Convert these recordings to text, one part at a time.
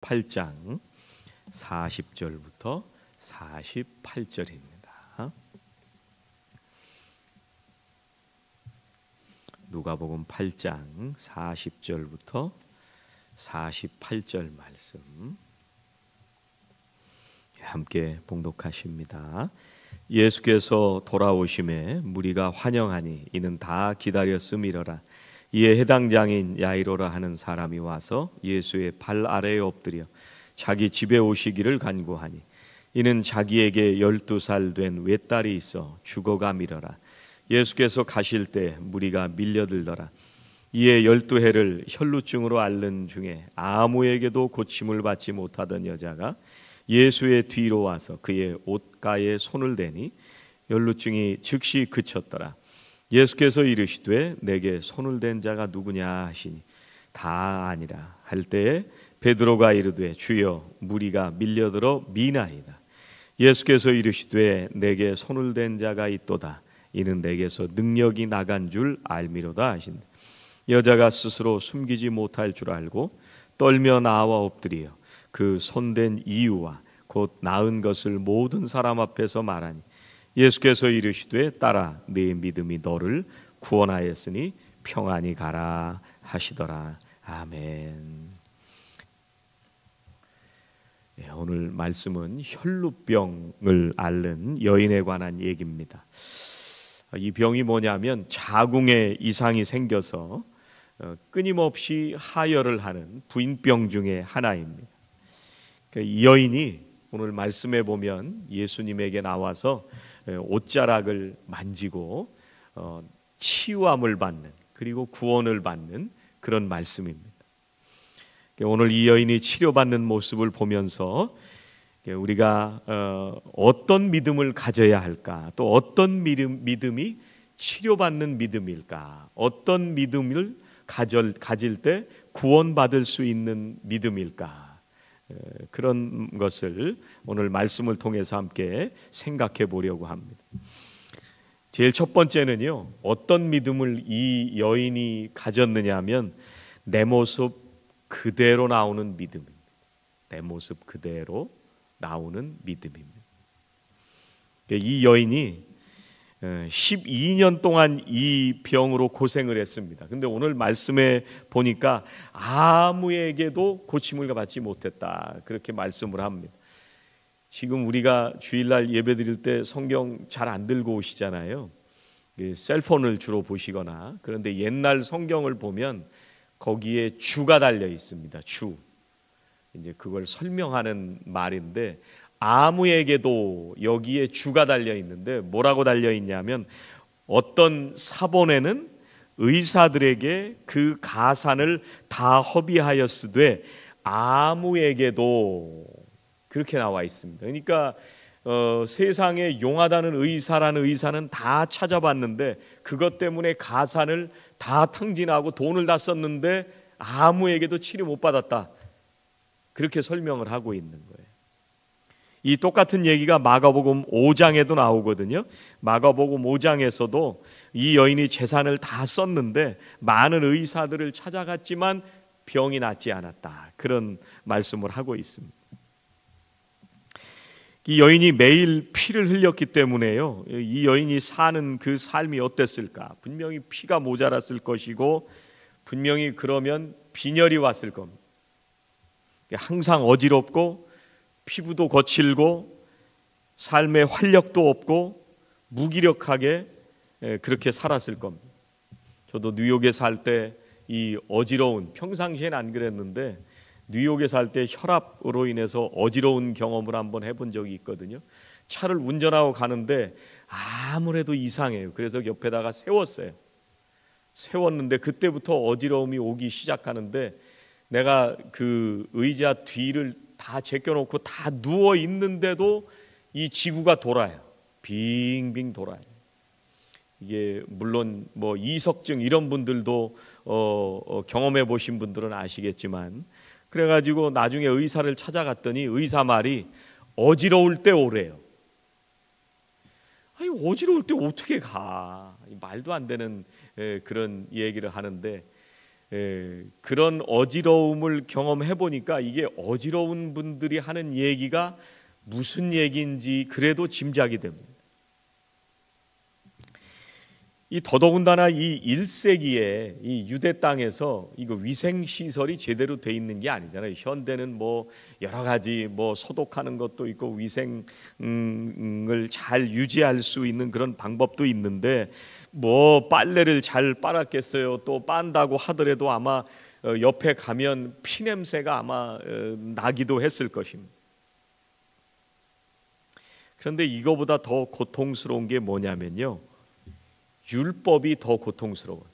8장 40절부터 48절입니다. 누가복음 8장 40절부터 48절 말씀 함께 봉독하십니다. 예수께서 돌아오심에 무리가 환영하니 이는 다 기다렸음이러라. 이에 해당 장인 야이로라 하는 사람이 와서 예수의 발 아래에 엎드려 자기 집에 오시기를 간구하니 이는 자기에게 12살 된 외딸이 있어 죽어가미러라. 예수께서 가실 때 무리가 밀려들더라. 이에 12해를 혈루증으로 앓는 중에 아무에게도 고침을 받지 못하던 여자가 예수의 뒤로 와서 그의 옷가에 손을 대니 혈루증이 즉시 그쳤더라. 예수께서 이르시되 내게 손을 댄 자가 누구냐 하시니 다 아니라 할 때에 베드로가 이르되 주여 무리가 밀려들어 미나이다. 예수께서 이르시되 내게 손을 댄 자가 있도다. 이는 내게서 능력이 나간 줄 알미로다 하신다. 여자가 스스로 숨기지 못할 줄 알고 떨며 나와 엎드려 그 손댄 이유와 곧 나은 것을 모든 사람 앞에서 말하니 예수께서 이르시되 딸아 네 믿음이 너를 구원하였으니 평안히 가라 하시더라. 아멘. 오늘 말씀은 혈루병을 앓는 여인에 관한 얘기입니다. 이 병이 뭐냐면 자궁에 이상이 생겨서 끊임없이 하혈을 하는 부인병 중에 하나입니다. 이 여인이 오늘 말씀에 보면 예수님에게 나와서 옷자락을 만지고 치유함을 받는 그리고 구원을 받는 그런 말씀입니다. 오늘 이 여인이 치료받는 모습을 보면서 우리가 어떤 믿음을 가져야 할까, 또 어떤 믿음이 치료받는 믿음일까, 어떤 믿음을 가질 때 구원받을 수 있는 믿음일까, 그런 것을 오늘 말씀을 통해서 함께 생각해 보려고 합니다. 제일 첫 번째는요, 어떤 믿음을 이 여인이 가졌느냐 하면 내 모습 그대로 나오는 믿음입니다. 내 모습 그대로 나오는 믿음입니다. 이 여인이 12년 동안 이 병으로 고생을 했습니다. 근데 오늘 말씀에 보니까 아무에게도 고침을 받지 못했다, 그렇게 말씀을 합니다. 지금 우리가 주일날 예배 드릴 때 성경 잘 안 들고 오시잖아요. 셀폰을 주로 보시거나. 그런데 옛날 성경을 보면 거기에 주가 달려 있습니다. 주. 이제 그걸 설명하는 말인데 아무에게도 여기에 주가 달려 있는데 뭐라고 달려 있냐면 어떤 사본에는 의사들에게 그 가산을 다 허비하였으되 아무에게도, 그렇게 나와 있습니다. 그러니까 세상에 용하다는 의사라는 의사는 다 찾아봤는데 그것 때문에 가산을 다 탕진하고 돈을 다 썼는데 아무에게도 치료 못 받았다, 그렇게 설명을 하고 있는 거예요. 이 똑같은 얘기가 마가복음 5장에도 나오거든요. 마가복음 5장에서도 이 여인이 재산을 다 썼는데 많은 의사들을 찾아갔지만 병이 낫지 않았다, 그런 말씀을 하고 있습니다. 이 여인이 매일 피를 흘렸기 때문에요, 이 여인이 사는 그 삶이 어땠을까? 분명히 피가 모자랐을 것이고 분명히 그러면 빈혈이 왔을 겁니다. 항상 어지럽고 피부도 거칠고 삶의 활력도 없고 무기력하게 그렇게 살았을 겁니다. 저도 뉴욕에 살 때 이 어지러운, 평상시엔 안 그랬는데 뉴욕에 살 때 혈압으로 인해서 어지러운 경험을 한번 해본 적이 있거든요. 차를 운전하고 가는데 아무래도 이상해요. 그래서 옆에다가 세웠어요. 세웠는데 그때부터 어지러움이 오기 시작하는데 내가 그 의자 뒤를 다 제껴놓고 다 누워 있는데도 이 지구가 돌아요. 빙빙 돌아요. 이게 물론 뭐 이석증 이런 분들도 경험해 보신 분들은 아시겠지만, 그래가지고 나중에 의사를 찾아갔더니 의사 말이 어지러울 때 오래요. 아니 어지러울 때 어떻게 가? 말도 안 되는 그런 얘기를 하는데 그런 어지러움을 경험해 보니까 이게 어지러운 분들이 하는 얘기가 무슨 얘기인지 그래도 짐작이 됩니다. 이 더더군다나 이 1세기에 이 유대 땅에서 이거 위생 시설이 제대로 돼 있는 게 아니잖아요. 현대는 뭐 여러 가지 뭐 소독하는 것도 있고 위생을 잘 유지할 수 있는 그런 방법도 있는데 뭐 빨래를 잘 빨았겠어요. 또 빤다고 하더라도 아마 옆에 가면 피 냄새가 아마 나기도 했을 것입니다. 그런데 이거보다 더 고통스러운 게 뭐냐면요, 율법이 더 고통스러웠어요.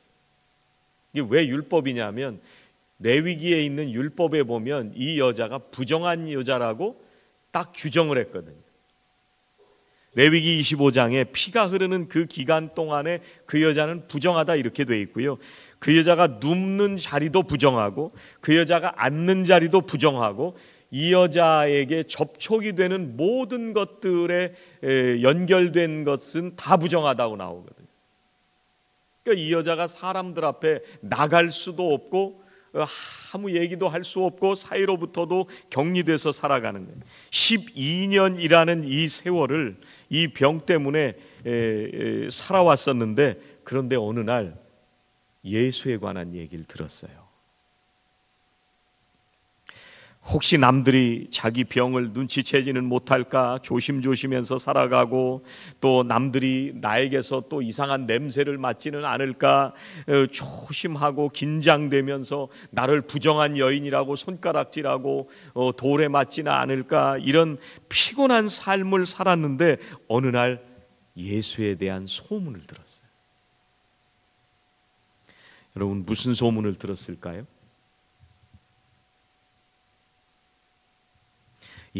이게 왜 율법이냐면 레위기에 있는 율법에 보면 이 여자가 부정한 여자라고 딱 규정을 했거든요. 레위기 25장에 피가 흐르는 그 기간 동안에 그 여자는 부정하다 이렇게 돼 있고요. 그 여자가 눕는 자리도 부정하고 그 여자가 앉는 자리도 부정하고 이 여자에게 접촉이 되는 모든 것들에 연결된 것은 다 부정하다고 나오거든요. 그러니까 이 여자가 사람들 앞에 나갈 수도 없고 아무 얘기도 할 수 없고 사이로부터도 격리돼서 살아가는 거예요. 12년이라는 이 세월을 이 병 때문에 살아왔었는데, 그런데 어느 날 예수에 관한 얘기를 들었어요. 혹시 남들이 자기 병을 눈치채지는 못할까 조심조심해서 살아가고, 또 남들이 나에게서 또 이상한 냄새를 맡지는 않을까 조심하고 긴장되면서 나를 부정한 여인이라고 손가락질하고 돌에 맞지는 않을까, 이런 피곤한 삶을 살았는데 어느 날 예수에 대한 소문을 들었어요. 여러분, 무슨 소문을 들었을까요?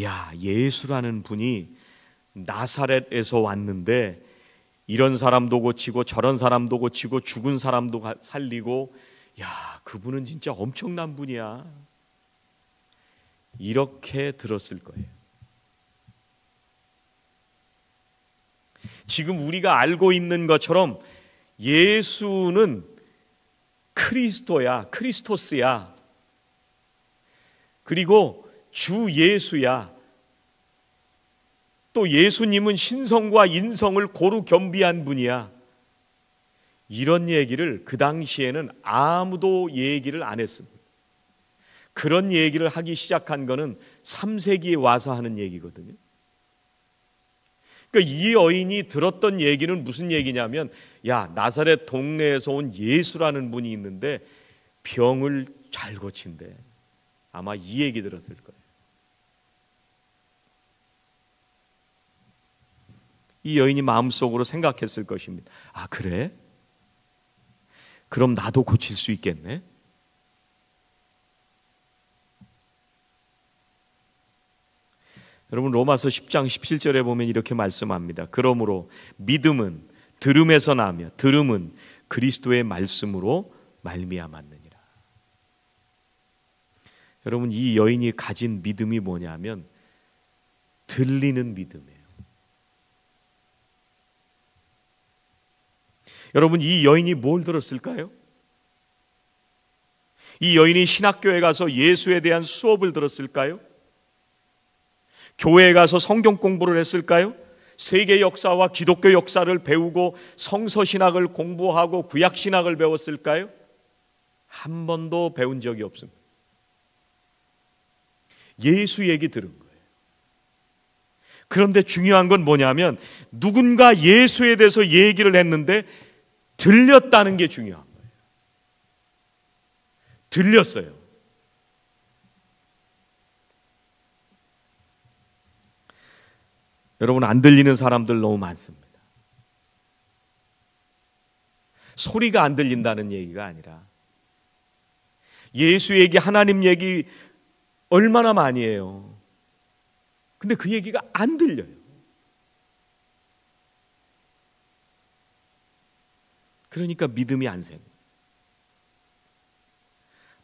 야, 예수라는 분이 나사렛에서 왔는데 이런 사람도 고치고 저런 사람도 고치고 죽은 사람도 살리고, 야, 그분은 진짜 엄청난 분이야, 이렇게 들었을 거예요. 지금 우리가 알고 있는 것처럼 예수는 크리스토야, 크리스토스야, 그리고 주 예수야, 또 예수님은 신성과 인성을 고루 겸비한 분이야, 이런 얘기를 그 당시에는 아무도 얘기를 안 했습니다. 그런 얘기를 하기 시작한 거는 3세기에 와서 하는 얘기거든요. 그러니까 이 여인이 들었던 얘기는 무슨 얘기냐면, 야, 나사렛 동네에서 온 예수라는 분이 있는데 병을 잘 고친대. 아마 이 얘기 들었을 거예요. 이 여인이 마음속으로 생각했을 것입니다. 아, 그래? 그럼 나도 고칠 수 있겠네? 여러분, 로마서 10장 17절에 보면 이렇게 말씀합니다. 그러므로 믿음은 들음에서 나며 들음은 그리스도의 말씀으로 말미암았느니라. 여러분, 이 여인이 가진 믿음이 뭐냐면 들리는 믿음이에요. 여러분, 이 여인이 뭘 들었을까요? 이 여인이 신학교에 가서 예수에 대한 수업을 들었을까요? 교회에 가서 성경 공부를 했을까요? 세계 역사와 기독교 역사를 배우고 성서신학을 공부하고 구약신학을 배웠을까요? 한 번도 배운 적이 없습니다. 예수 얘기 들은 거예요. 그런데 중요한 건 뭐냐면 누군가 예수에 대해서 얘기를 했는데 들렸다는 게 중요한 거예요. 들렸어요. 여러분, 안 들리는 사람들 너무 많습니다. 소리가 안 들린다는 얘기가 아니라 예수 얘기, 하나님 얘기 얼마나 많이 해요. 근데 그 얘기가 안 들려요. 그러니까 믿음이 안 생겨요.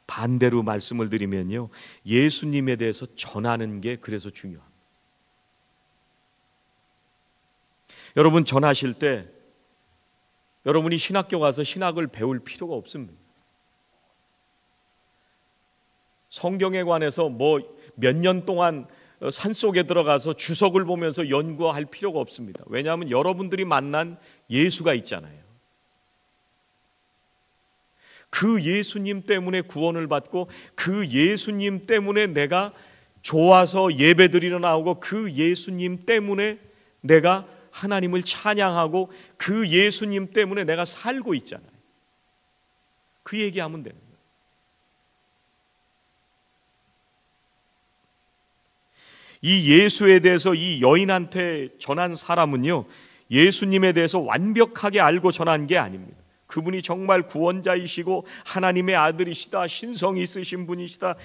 반대로 말씀을 드리면요, 예수님에 대해서 전하는 게 그래서 중요합니다. 여러분, 전하실 때 여러분이 신학교 가서 신학을 배울 필요가 없습니다. 성경에 관해서 뭐 몇 년 동안 산속에 들어가서 주석을 보면서 연구할 필요가 없습니다. 왜냐하면 여러분들이 만난 예수가 있잖아요. 그 예수님 때문에 구원을 받고 그 예수님 때문에 내가 좋아서 예배드리러 나오고 그 예수님 때문에 내가 하나님을 찬양하고 그 예수님 때문에 내가 살고 있잖아요. 그 얘기하면 되는 거예요. 이 예수에 대해서 이 여인한테 전한 사람은요, 예수님에 대해서 완벽하게 알고 전한 게 아닙니다. 그분이 정말 구원자이시고 하나님의 아들이시다, 신성이 있으신 분이시다,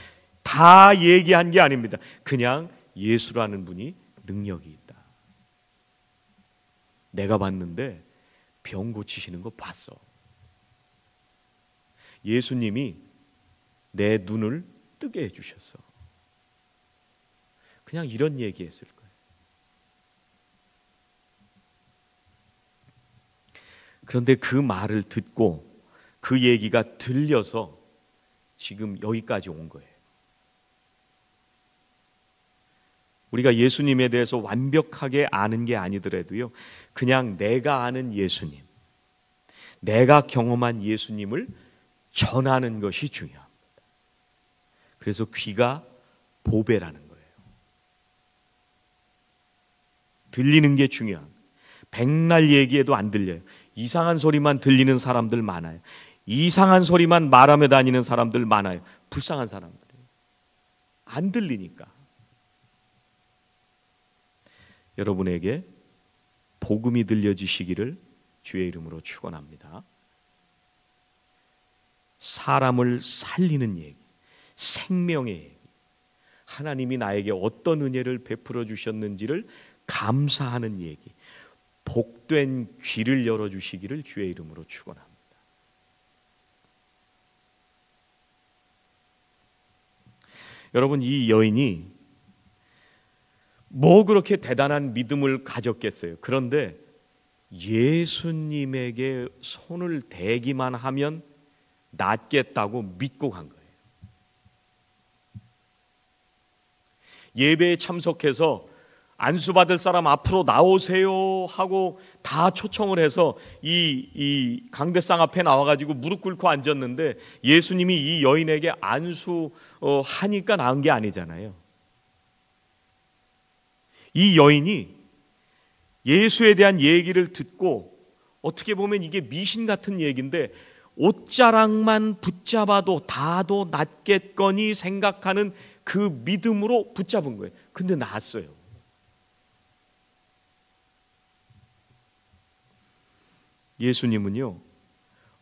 다 얘기한 게 아닙니다. 그냥 예수라는 분이 능력이 있다. 내가 봤는데 병 고치시는 거 봤어. 예수님이 내 눈을 뜨게 해주셨어. 그냥 이런 얘기했을 거예요. 그런데 그 말을 듣고 그 얘기가 들려서 지금 여기까지 온 거예요. 우리가 예수님에 대해서 완벽하게 아는 게 아니더라도요, 그냥 내가 아는 예수님, 내가 경험한 예수님을 전하는 것이 중요합니다. 그래서 귀가 보배라는 거예요. 들리는 게 중요한, 백날 얘기해도 안 들려요. 이상한 소리만 들리는 사람들 많아요. 이상한 소리만 말하며 다니는 사람들 많아요. 불쌍한 사람들이에요. 안 들리니까. 여러분에게 복음이 들려지시기를 주의 이름으로 축원합니다. 사람을 살리는 얘기, 생명의 얘기, 하나님이 나에게 어떤 은혜를 베풀어 주셨는지를 감사하는 얘기, 복된 귀를 열어주시기를 주의 이름으로 축원합니다. 여러분, 이 여인이 뭐 그렇게 대단한 믿음을 가졌겠어요. 그런데 예수님에게 손을 대기만 하면 낫겠다고 믿고 간 거예요. 예배에 참석해서 안수받을 사람 앞으로 나오세요 하고 다 초청을 해서 이 강대상 앞에 나와가지고 무릎 꿇고 앉았는데 예수님이 이 여인에게 안수하니까 나은 게 아니잖아요. 이 여인이 예수에 대한 얘기를 듣고, 어떻게 보면 이게 미신 같은 얘기인데, 옷자락만 붙잡아도 다도 낫겠거니 생각하는 그 믿음으로 붙잡은 거예요. 근데 나았어요. 예수님은요,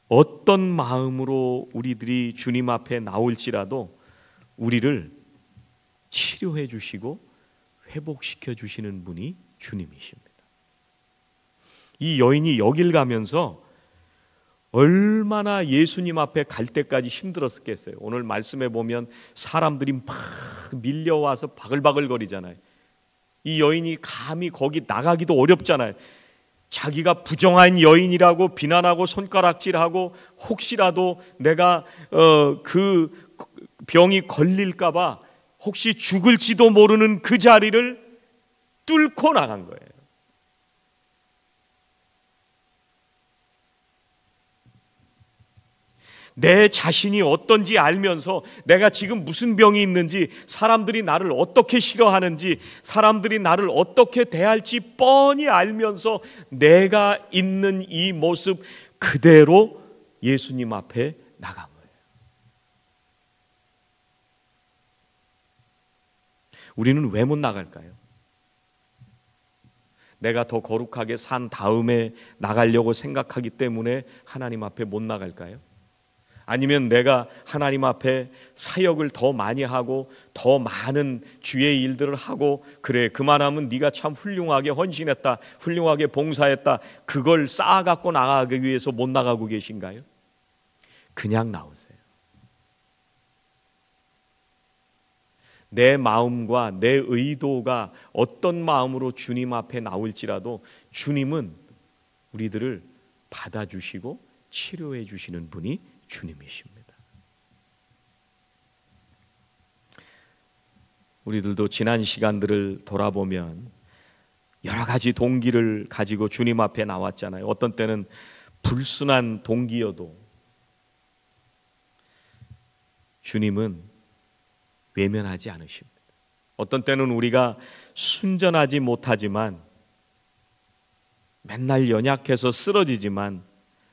어떤 마음으로 우리들이 주님 앞에 나올지라도 우리를 치료해 주시고 회복시켜 주시는 분이 주님이십니다. 이 여인이 여길 가면서 얼마나 예수님 앞에 갈 때까지 힘들었겠어요. 오늘 말씀에 보면 사람들이 막 밀려와서 바글바글 거리잖아요. 이 여인이 감히 거기 나가기도 어렵잖아요. 자기가 부정한 여인이라고 비난하고 손가락질하고 혹시라도 내가 그 병이 걸릴까 봐 혹시 죽을지도 모르는 그 자리를 뚫고 나간 거예요. 내 자신이 어떤지 알면서 내가 지금 무슨 병이 있는지, 사람들이 나를 어떻게 싫어하는지, 사람들이 나를 어떻게 대할지 뻔히 알면서 내가 있는 이 모습 그대로 예수님 앞에 나간 거예요. 우리는 왜 못 나갈까요? 내가 더 거룩하게 산 다음에 나가려고 생각하기 때문에 하나님 앞에 못 나갈까요? 아니면 내가 하나님 앞에 사역을 더 많이 하고 더 많은 주의 일들을 하고, 그래 그만하면 네가 참 훌륭하게 헌신했다, 훌륭하게 봉사했다, 그걸 쌓아갖고 나가기 위해서 못 나가고 계신가요? 그냥 나오세요. 내 마음과 내 의도가 어떤 마음으로 주님 앞에 나올지라도 주님은 우리들을 받아주시고 치료해 주시는 분이 주님이십니다. 우리들도 지난 시간들을 돌아보면 여러 가지 동기를 가지고 주님 앞에 나왔잖아요. 어떤 때는 불순한 동기여도 주님은 외면하지 않으십니다. 어떤 때는 우리가 순전하지 못하지만, 맨날 연약해서 쓰러지지만,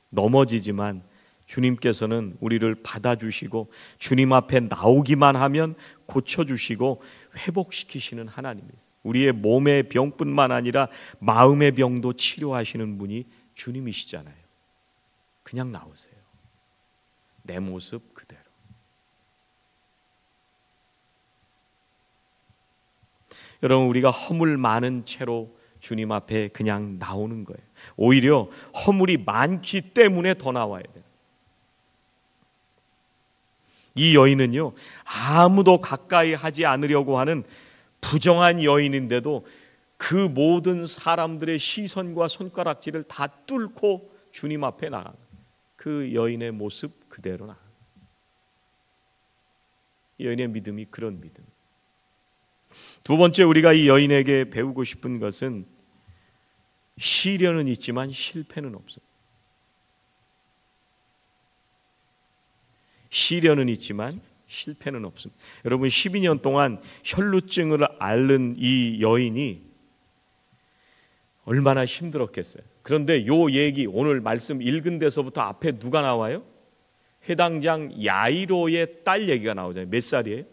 넘어지지만 주님께서는 우리를 받아주시고 주님 앞에 나오기만 하면 고쳐주시고 회복시키시는 하나님이세요. 우리의 몸의 병뿐만 아니라 마음의 병도 치료하시는 분이 주님이시잖아요. 그냥 나오세요. 내 모습 그대로. 여러분, 우리가 허물 많은 채로 주님 앞에 그냥 나오는 거예요. 오히려 허물이 많기 때문에 더 나와야 돼요. 이 여인은요, 아무도 가까이 하지 않으려고 하는 부정한 여인인데도 그 모든 사람들의 시선과 손가락질을 다 뚫고 주님 앞에 나간 그 여인의 모습 그대로 나간, 여인의 믿음이 그런 믿음. 두 번째, 우리가 이 여인에게 배우고 싶은 것은 시련은 있지만 실패는 없습니다. 시련은 있지만 실패는 없습니다. 여러분, 12년 동안 혈루증을 앓는 이 여인이 얼마나 힘들었겠어요. 그런데 요 얘기, 오늘 말씀 읽은 데서부터 앞에 누가 나와요? 해당장 야이로의 딸 얘기가 나오잖아요. 몇 살이에요?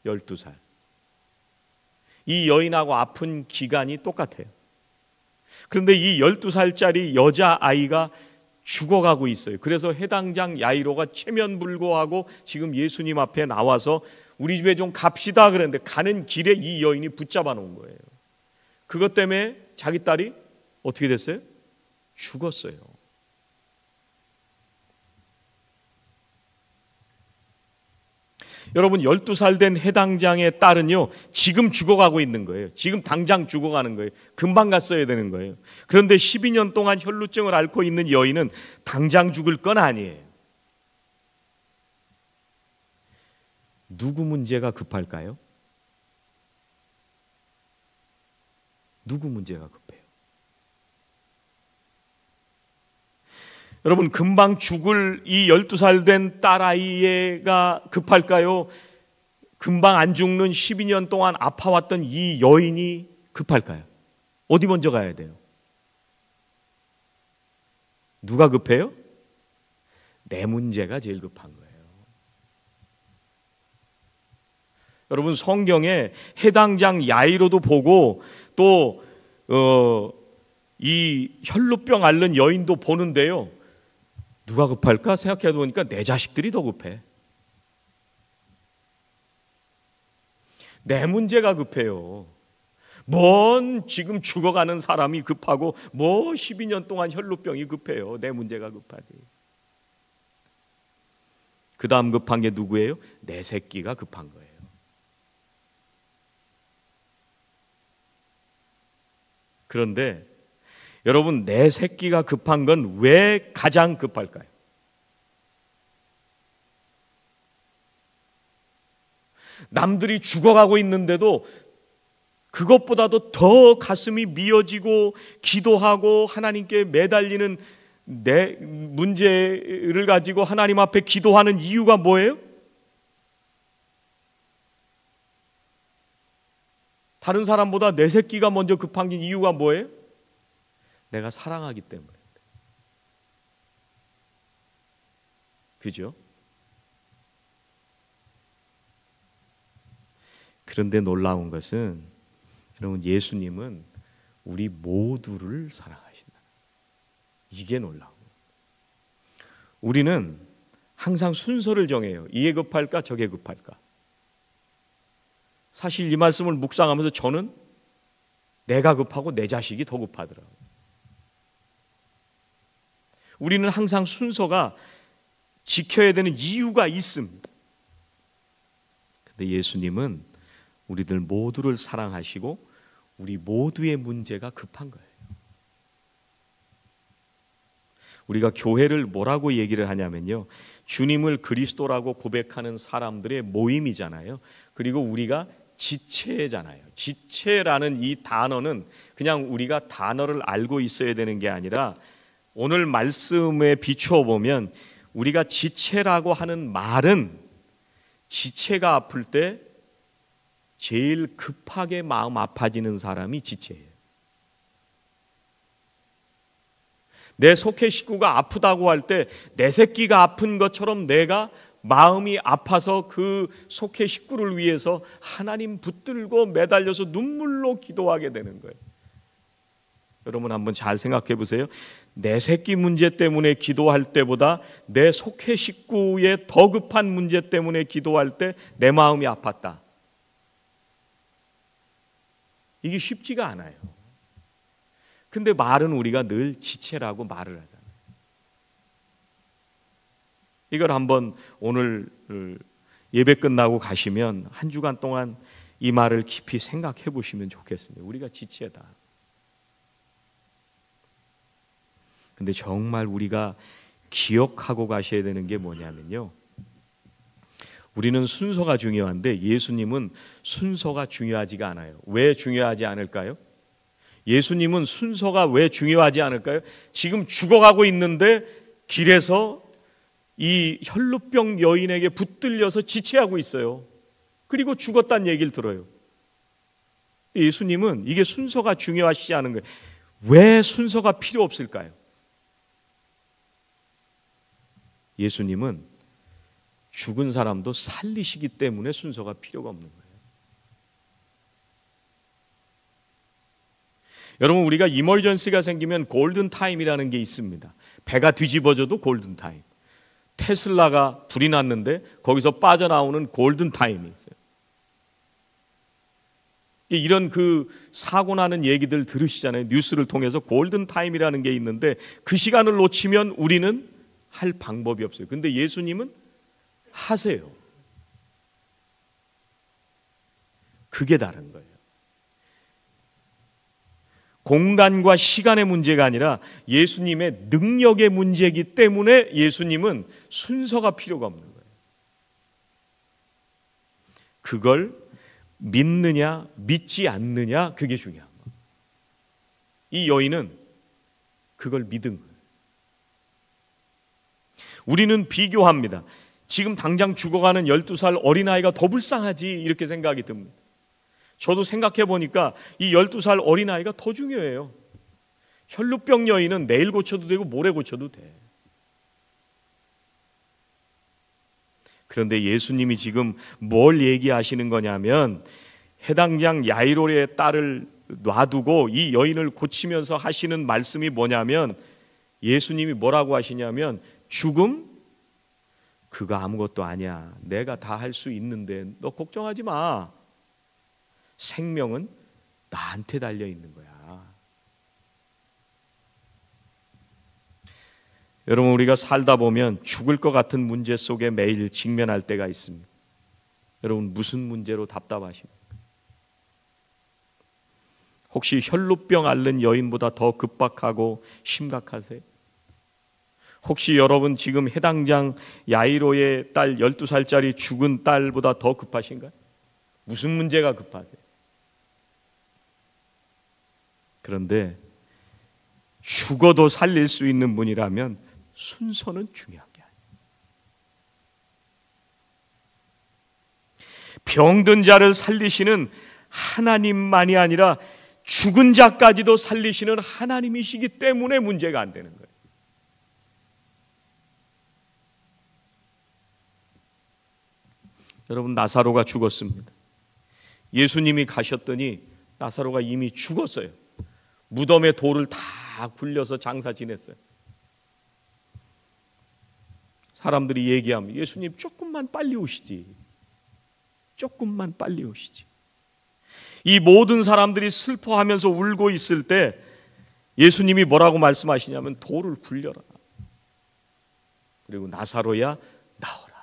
12살. 이 여인하고 아픈 기간이 똑같아요. 그런데 이 12살짜리 여자아이가 죽어가고 있어요. 그래서 해당장 야이로가 체면불고하고 지금 예수님 앞에 나와서 우리 집에 좀 갑시다 그랬는데, 가는 길에 이 여인이 붙잡아 놓은 거예요. 그것 때문에 자기 딸이 어떻게 됐어요? 죽었어요. 여러분, 12살 된 해당장의 딸은요, 지금 죽어가고 있는 거예요. 지금 당장 죽어가는 거예요. 금방 갔어야 되는 거예요. 그런데 12년 동안 혈루증을 앓고 있는 여인은 당장 죽을 건 아니에요. 누구 문제가 급할까요? 누구 문제가 급해요? 여러분, 금방 죽을 이 12살 된 딸아이가 급할까요? 금방 안 죽는 12년 동안 아파왔던 이 여인이 급할까요? 어디 먼저 가야 돼요? 누가 급해요? 내 문제가 제일 급한 거예요. 여러분, 성경에 해당장 야이로도 보고 또 이 혈루병 앓는 여인도 보는데요, 누가 급할까 생각해 보니까 내 자식들이 더 급해. 내 문제가 급해요. 뭔 지금 죽어가는 사람이 급하고 뭐 12년 동안 혈루병이 급해요. 내 문제가 급하지. 그 다음 급한 게 누구예요? 내 새끼가 급한 거예요. 그런데 여러분, 내 새끼가 급한 건 왜 가장 급할까요? 남들이 죽어가고 있는데도 그것보다도 더 가슴이 미어지고 기도하고 하나님께 매달리는 내 문제를 가지고 하나님 앞에 기도하는 이유가 뭐예요? 다른 사람보다 내 새끼가 먼저 급한 이유가 뭐예요? 내가 사랑하기 때문에. 그죠? 그런데 놀라운 것은, 여러분, 예수님은 우리 모두를 사랑하신다. 이게 놀라운 거예요. 우리는 항상 순서를 정해요. 이게 급할까 저게 급할까. 사실 이 말씀을 묵상하면서 저는 내가 급하고 내 자식이 더 급하더라고요. 우리는 항상 순서가 지켜야 되는 이유가 있습니다. 그런데 예수님은 우리들 모두를 사랑하시고 우리 모두의 문제가 급한 거예요. 우리가 교회를 뭐라고 얘기를 하냐면요, 주님을 그리스도라고 고백하는 사람들의 모임이잖아요. 그리고 우리가 지체잖아요. 지체라는 이 단어는 그냥 우리가 단어를 알고 있어야 되는 게 아니라 오늘 말씀에 비추어 보면 우리가 지체라고 하는 말은 지체가 아플 때 제일 급하게 마음 아파지는 사람이 지체예요. 내 속해 식구가 아프다고 할 때 내 새끼가 아픈 것처럼 내가 마음이 아파서 그 속해 식구를 위해서 하나님 붙들고 매달려서 눈물로 기도하게 되는 거예요. 여러분 한번 잘 생각해 보세요. 내 새끼 문제 때문에 기도할 때보다 내 속해 식구의 더 급한 문제 때문에 기도할 때 내 마음이 아팠다. 이게 쉽지가 않아요. 근데 말은 우리가 늘 지체라고 말을 하잖아요. 이걸 한번 오늘 예배 끝나고 가시면 한 주간 동안 이 말을 깊이 생각해 보시면 좋겠습니다. 우리가 지체다. 근데 정말 우리가 기억하고 가셔야 되는 게 뭐냐면요, 우리는 순서가 중요한데 예수님은 순서가 중요하지가 않아요. 왜 중요하지 않을까요? 예수님은 순서가 왜 중요하지 않을까요? 지금 죽어가고 있는데 길에서 이 혈루병 여인에게 붙들려서 지체하고 있어요. 그리고 죽었다는 얘기를 들어요. 예수님은 이게 순서가 중요하시지 않은 거예요. 왜 순서가 필요 없을까요? 예수님은 죽은 사람도 살리시기 때문에 순서가 필요가 없는 거예요. 여러분, 우리가 이머전시가 생기면 골든타임이라는 게 있습니다. 배가 뒤집어져도 골든타임. 테슬라가 불이 났는데 거기서 빠져나오는 골든타임이 있어요. 이런 그 사고 나는 얘기들 들으시잖아요. 뉴스를 통해서 골든타임이라는 게 있는데 그 시간을 놓치면 우리는 할 방법이 없어요. 근데 예수님은 하세요. 그게 다른 거예요. 공간과 시간의 문제가 아니라 예수님의 능력의 문제이기 때문에 예수님은 순서가 필요가 없는 거예요. 그걸 믿느냐 믿지 않느냐, 그게 중요한 거예요. 이 여인은 그걸 믿은 거예요. 우리는 비교합니다. 지금 당장 죽어가는 12살 어린아이가 더 불쌍하지, 이렇게 생각이 듭니다. 저도 생각해 보니까 이 12살 어린아이가 더 중요해요. 혈루병 여인은 내일 고쳐도 되고 모레 고쳐도 돼. 그런데 예수님이 지금 뭘 얘기하시는 거냐면, 해당장 야이로의 딸을 놔두고 이 여인을 고치면서 하시는 말씀이 뭐냐면, 예수님이 뭐라고 하시냐면, 죽음? 그거 아무것도 아니야. 내가 다 할 수 있는데 너 걱정하지 마. 생명은 나한테 달려 있는 거야. 여러분, 우리가 살다 보면 죽을 것 같은 문제 속에 매일 직면할 때가 있습니다. 여러분, 무슨 문제로 답답하십니까? 혹시 혈루병 앓는 여인보다 더 급박하고 심각하세요? 혹시 여러분 지금 해당장 야이로의 딸 12살짜리 죽은 딸보다 더 급하신가요? 무슨 문제가 급하세요? 그런데 죽어도 살릴 수 있는 분이라면 순서는 중요한 게 아니에요. 병든 자를 살리시는 하나님만이 아니라 죽은 자까지도 살리시는 하나님이시기 때문에 문제가 안 되는 거예요. 여러분, 나사로가 죽었습니다. 예수님이 가셨더니 나사로가 이미 죽었어요. 무덤에 돌을 다 굴려서 장사 지냈어요. 사람들이 얘기하면 예수님 조금만 빨리 오시지. 조금만 빨리 오시지. 이 모든 사람들이 슬퍼하면서 울고 있을 때 예수님이 뭐라고 말씀하시냐면, 돌을 굴려라. 그리고 나사로야 나오라.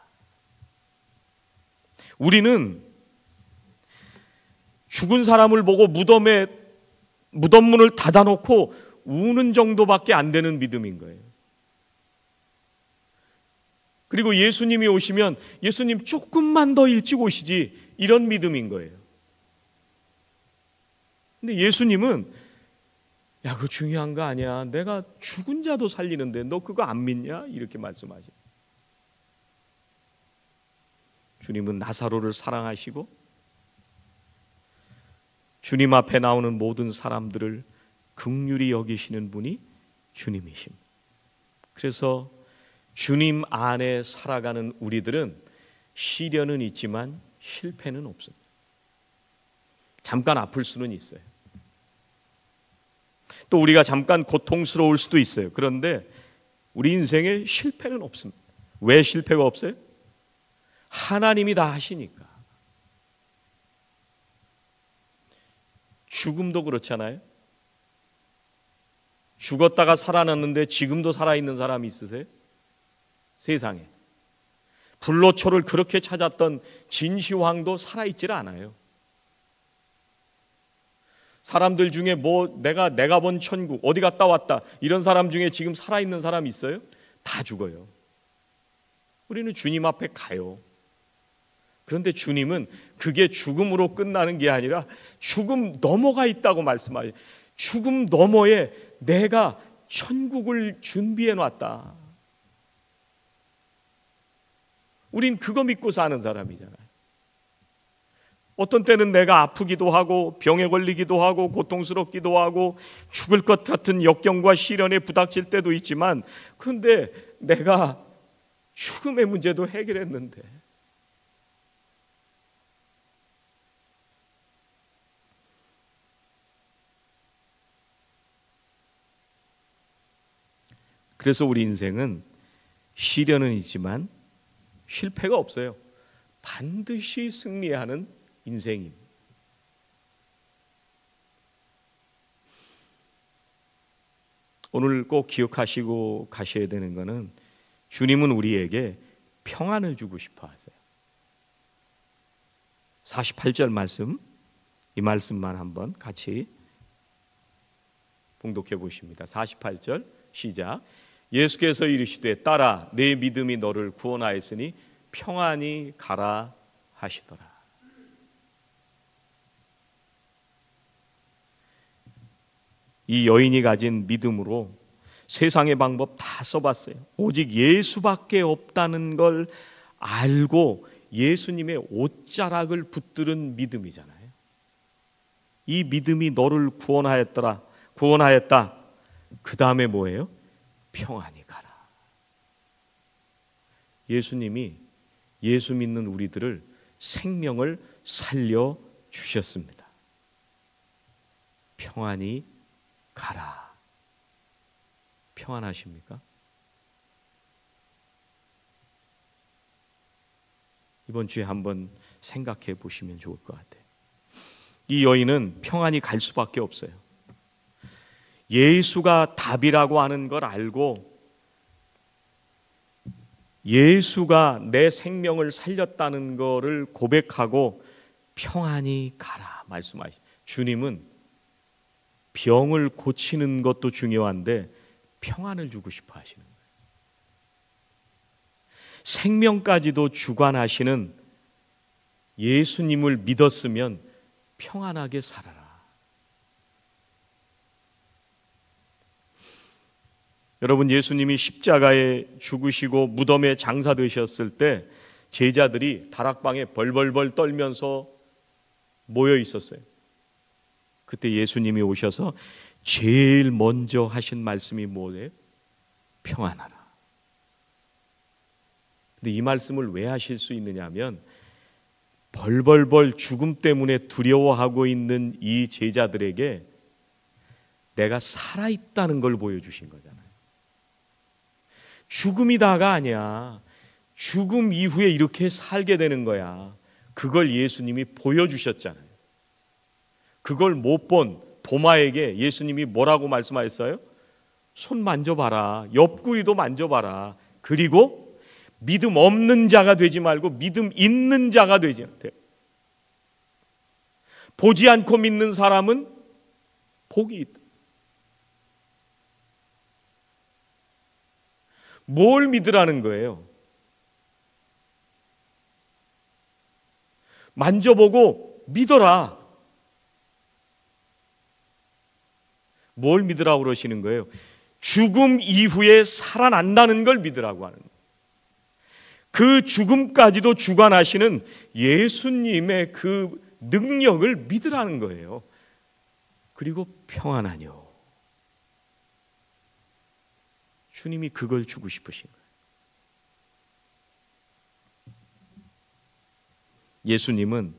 우리는 죽은 사람을 보고 무덤 문을 닫아놓고 우는 정도밖에 안 되는 믿음인 거예요. 그리고 예수님이 오시면 예수님 조금만 더 일찍 오시지, 이런 믿음인 거예요. 근데 예수님은 야, 그거 중요한 거 아니야. 내가 죽은 자도 살리는데 너 그거 안 믿냐? 이렇게 말씀하셔요. 주님은 나사로를 사랑하시고 주님 앞에 나오는 모든 사람들을 긍휼히 여기시는 분이 주님이십니다. 그래서 주님 안에 살아가는 우리들은 시련은 있지만 실패는 없습니다. 잠깐 아플 수는 있어요. 또 우리가 잠깐 고통스러울 수도 있어요. 그런데 우리 인생에 실패는 없습니다. 왜 실패가 없어요? 하나님이 다 하시니까. 죽음도 그렇잖아요. 죽었다가 살아났는데 지금도 살아있는 사람이 있으세요? 세상에. 불로초를 그렇게 찾았던 진시황도 살아있질 않아요. 사람들 중에 내가 본 천국 어디 갔다 왔다 이런 사람 중에 지금 살아있는 사람 있어요? 다 죽어요. 우리는 주님 앞에 가요. 그런데 주님은 그게 죽음으로 끝나는 게 아니라 죽음 넘어가 있다고 말씀하세요. 죽음 너머에 내가 천국을 준비해 놨다. 우린 그거 믿고 사는 사람이잖아요. 어떤 때는 내가 아프기도 하고 병에 걸리기도 하고 고통스럽기도 하고 죽을 것 같은 역경과 시련에 부닥칠 때도 있지만, 그런데 내가 죽음의 문제도 해결했는데 그래서 우리 인생은 시련은 있지만 실패가 없어요. 반드시 승리하는 인생입니다. 오늘 꼭 기억하시고 가셔야 되는 것은 주님은 우리에게 평안을 주고 싶어 하세요. 48절 말씀, 이 말씀만 한번 같이 봉독해 보십니다. 48절 시작. 예수께서 이르시되 딸아 내 믿음이 너를 구원하였으니 평안히 가라 하시더라. 이 여인이 가진 믿음으로 세상의 방법 다 써봤어요. 오직 예수밖에 없다는 걸 알고 예수님의 옷자락을 붙들은 믿음이잖아요. 이 믿음이 너를 구원하였다. 그 다음에 뭐예요? 평안히 가라. 예수님이 예수 믿는 우리들을 생명을 살려 주셨습니다. 평안히 가라. 평안하십니까? 이번 주에 한번 생각해 보시면 좋을 것 같아요. 이 여인은 평안히 갈 수밖에 없어요. 예수가 답이라고 하는 걸 알고 예수가 내 생명을 살렸다는 것을 고백하고 평안히 가라 말씀하시죠. 주님은 병을 고치는 것도 중요한데 평안을 주고 싶어 하시는 거예요. 생명까지도 주관하시는 예수님을 믿었으면 평안하게 살아라. 여러분, 예수님이 십자가에 죽으시고 무덤에 장사되셨을 때 제자들이 다락방에 벌벌벌 떨면서 모여 있었어요. 그때 예수님이 오셔서 제일 먼저 하신 말씀이 뭐예요? 평안하라. 근데 이 말씀을 왜 하실 수 있느냐 하면 벌벌벌 죽음 때문에 두려워하고 있는 이 제자들에게 내가 살아있다는 걸 보여주신 거잖아요. 죽음이 다가 아니야. 죽음 이후에 이렇게 살게 되는 거야. 그걸 예수님이 보여주셨잖아요. 그걸 못 본 도마에게 예수님이 뭐라고 말씀하셨어요? 손 만져봐라. 옆구리도 만져봐라. 그리고 믿음 없는 자가 되지 말고 믿음 있는 자가 되지 않대. 보지 않고 믿는 사람은 복이 있다. 뭘 믿으라는 거예요? 만져보고 믿어라. 뭘 믿으라고 그러시는 거예요? 죽음 이후에 살아난다는 걸 믿으라고 하는 거예요. 그 죽음까지도 주관하시는 예수님의 그 능력을 믿으라는 거예요. 그리고 평안하뇨. 주님이 그걸 주고 싶으신 거예요. 예수님은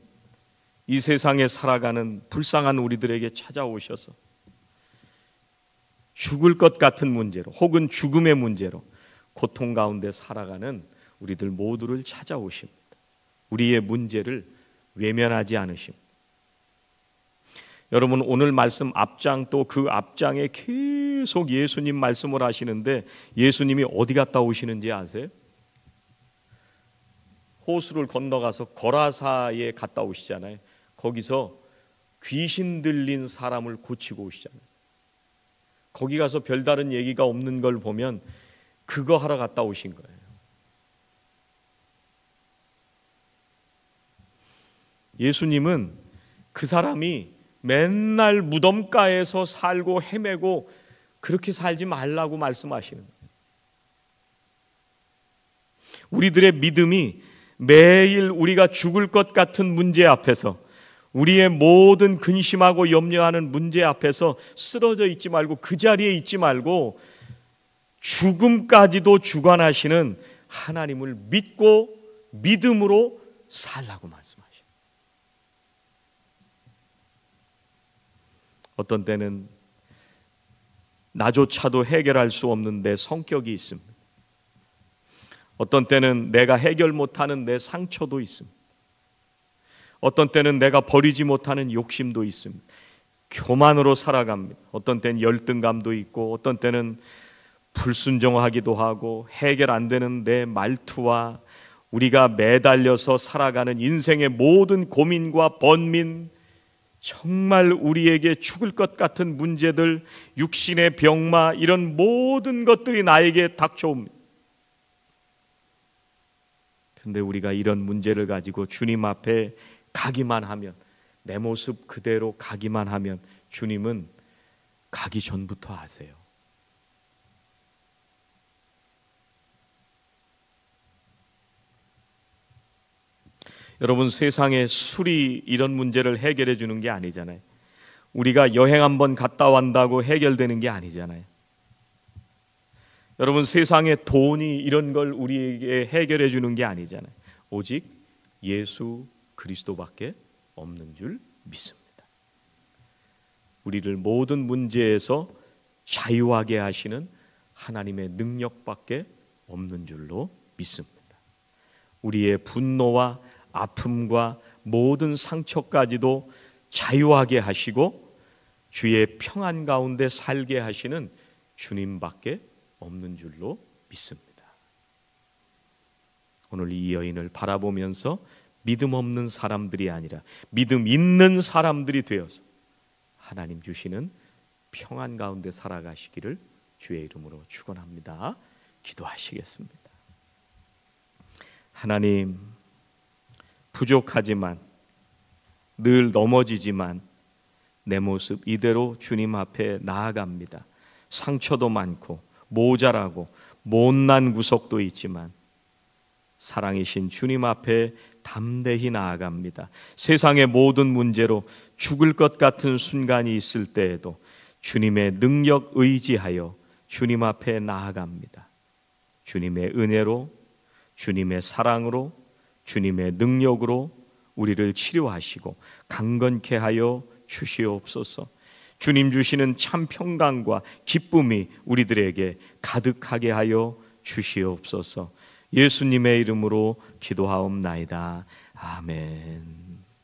이 세상에 살아가는 불쌍한 우리들에게 찾아오셔서 죽을 것 같은 문제로 혹은 죽음의 문제로 고통 가운데 살아가는 우리들 모두를 찾아오십니다. 우리의 문제를 외면하지 않으십니다. 여러분, 오늘 말씀 앞장 또 그 앞장에 계속 예수님 말씀을 하시는데 예수님이 어디 갔다 오시는지 아세요? 호수를 건너가서 거라사에 갔다 오시잖아요. 거기서 귀신 들린 사람을 고치고 오시잖아요. 거기 가서 별다른 얘기가 없는 걸 보면 그거 하러 갔다 오신 거예요. 예수님은 그 사람이 맨날 무덤가에서 살고 헤매고 그렇게 살지 말라고 말씀하시는 거예요. 우리들의 믿음이 매일 우리가 죽을 것 같은 문제 앞에서, 우리의 모든 근심하고 염려하는 문제 앞에서 쓰러져 있지 말고, 그 자리에 있지 말고 죽음까지도 주관하시는 하나님을 믿고 믿음으로 살라고 말씀하십니다. 어떤 때는 나조차도 해결할 수 없는 내 성격이 있습니다. 어떤 때는 내가 해결 못하는 내 상처도 있습니다. 어떤 때는 내가 버리지 못하는 욕심도 있습니다. 교만으로 살아갑니다. 어떤 때는 열등감도 있고, 어떤 때는 불순종하기도 하고, 해결 안 되는 내 말투와 우리가 매달려서 살아가는 인생의 모든 고민과 번민, 정말 우리에게 죽을 것 같은 문제들, 육신의 병마, 이런 모든 것들이 나에게 닥쳐옵니다. 그런데 우리가 이런 문제를 가지고 주님 앞에 가기만 하면, 내 모습 그대로 가기만 하면 주님은 가기 전부터 아세요. 여러분, 세상에 술이 이런 문제를 해결해 주는 게 아니잖아요. 우리가 여행 한번 갔다 왔다고 해결되는 게 아니잖아요. 여러분, 세상에 돈이 이런 걸 우리에게 해결해 주는 게 아니잖아요. 오직 예수 그리스도밖에 없는 줄 믿습니다. 우리를 모든 문제에서 자유하게 하시는 하나님의 능력밖에 없는 줄로 믿습니다. 우리의 분노와 아픔과 모든 상처까지도 자유하게 하시고 주의 평안 가운데 살게 하시는 주님밖에 없는 줄로 믿습니다. 오늘 이 여인을 바라보면서 믿음 없는 사람들이 아니라 믿음 있는 사람들이 되어서 하나님 주시는 평안 가운데 살아가시기를 주의 이름으로 축원합니다. 기도하시겠습니다. 하나님, 부족하지만, 늘 넘어지지만 내 모습 이대로 주님 앞에 나아갑니다. 상처도 많고 모자라고 못난 구석도 있지만 사랑이신 주님 앞에 담대히 나아갑니다. 세상의 모든 문제로 죽을 것 같은 순간이 있을 때에도 주님의 능력 의지하여 주님 앞에 나아갑니다. 주님의 은혜로, 주님의 사랑으로, 주님의 능력으로 우리를 치료하시고 강건케 하여 주시옵소서. 주님 주시는 참 평강과 기쁨이 우리들에게 가득하게 하여 주시옵소서. 예수님의 이름으로 기도하옵나이다. 아멘.